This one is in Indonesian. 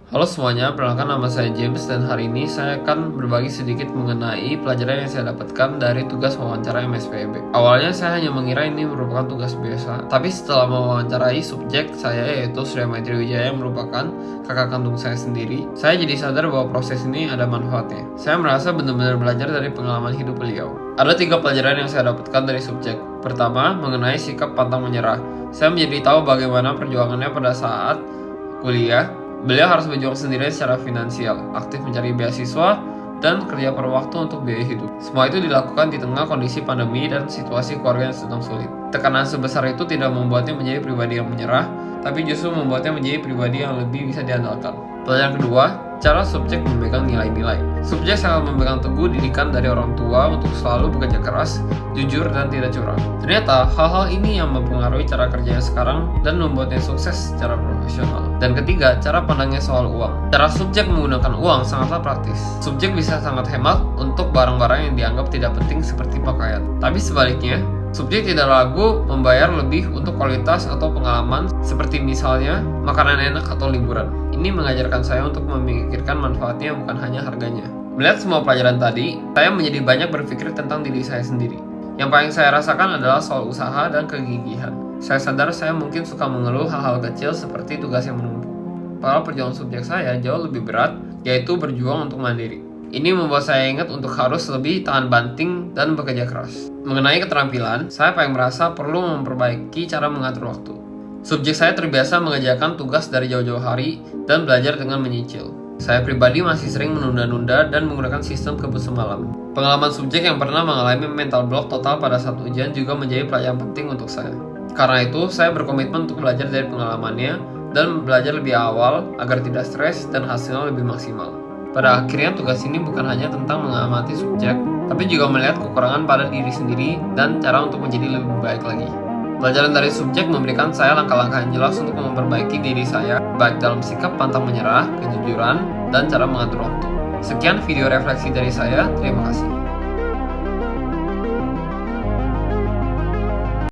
Halo semuanya, perkenalkan nama saya James dan hari ini saya akan berbagi sedikit mengenai pelajaran yang saya dapatkan dari tugas wawancara MSPB. Awalnya saya hanya mengira ini merupakan tugas biasa, tapi setelah mewawancarai subjek saya yaitu Surya Maitri Wijaya yang merupakan kakak kandung saya sendiri, saya jadi sadar bahwa proses ini ada manfaatnya. Saya merasa benar-benar belajar dari pengalaman hidup beliau. Ada 3 pelajaran yang saya dapatkan dari subjek. Pertama, mengenai sikap pantang menyerah. Saya menjadi tahu bagaimana perjuangannya pada saat kuliah. Beliau harus berjuang sendirian secara finansial, aktif mencari beasiswa, dan kerja per waktu untuk biaya hidup. Semua itu dilakukan di tengah kondisi pandemi dan situasi keluarga yang sedang sulit. Tekanan sebesar itu tidak membuatnya menjadi pribadi yang menyerah, tapi justru membuatnya menjadi pribadi yang lebih bisa diandalkan. Pelajaran kedua, cara subjek memegang nilai-nilai. Subjek sangat memegang teguh didikan dari orang tua untuk selalu bekerja keras, jujur, dan tidak curang. Ternyata, hal-hal ini yang mempengaruhi cara kerjanya sekarang dan membuatnya sukses secara profesional. Dan ketiga, cara pandangnya soal uang. Cara subjek menggunakan uang sangatlah praktis. Subjek bisa sangat hemat untuk barang-barang yang dianggap tidak penting seperti pakaian. Tapi sebaliknya, subjek tidak ragu membayar lebih untuk kualitas atau pengalaman seperti misalnya makanan enak atau liburan. Ini mengajarkan saya untuk memikirkan manfaatnya bukan hanya harganya. Melihat semua pelajaran tadi, saya menjadi banyak berpikir tentang diri saya sendiri. Yang paling saya rasakan adalah soal usaha dan kegigihan. Saya sadar saya mungkin suka mengeluh hal-hal kecil seperti tugas yang menumpuk. Padahal perjuangan subjek saya jauh lebih berat, yaitu berjuang untuk mandiri. Ini membuat saya ingat untuk harus lebih tahan banting dan bekerja keras. Mengenai keterampilan, saya paling merasa perlu memperbaiki cara mengatur waktu. Subjek saya terbiasa mengerjakan tugas dari jauh-jauh hari dan belajar dengan menyicil. Saya pribadi masih sering menunda-nunda dan menggunakan sistem kebut semalam. Pengalaman subjek yang pernah mengalami mental block total pada saat ujian juga menjadi pelajaran penting untuk saya. Karena itu, saya berkomitmen untuk belajar dari pengalamannya dan belajar lebih awal agar tidak stres dan hasilnya lebih maksimal. Pada akhirnya tugas ini bukan hanya tentang mengamati subjek, tapi juga melihat kekurangan pada diri sendiri dan cara untuk menjadi lebih baik lagi. Pelajaran dari subjek memberikan saya langkah-langkah yang jelas untuk memperbaiki diri saya, baik dalam sikap pantang menyerah, kejujuran, dan cara mengatur waktu. Sekian video refleksi dari saya, terima kasih.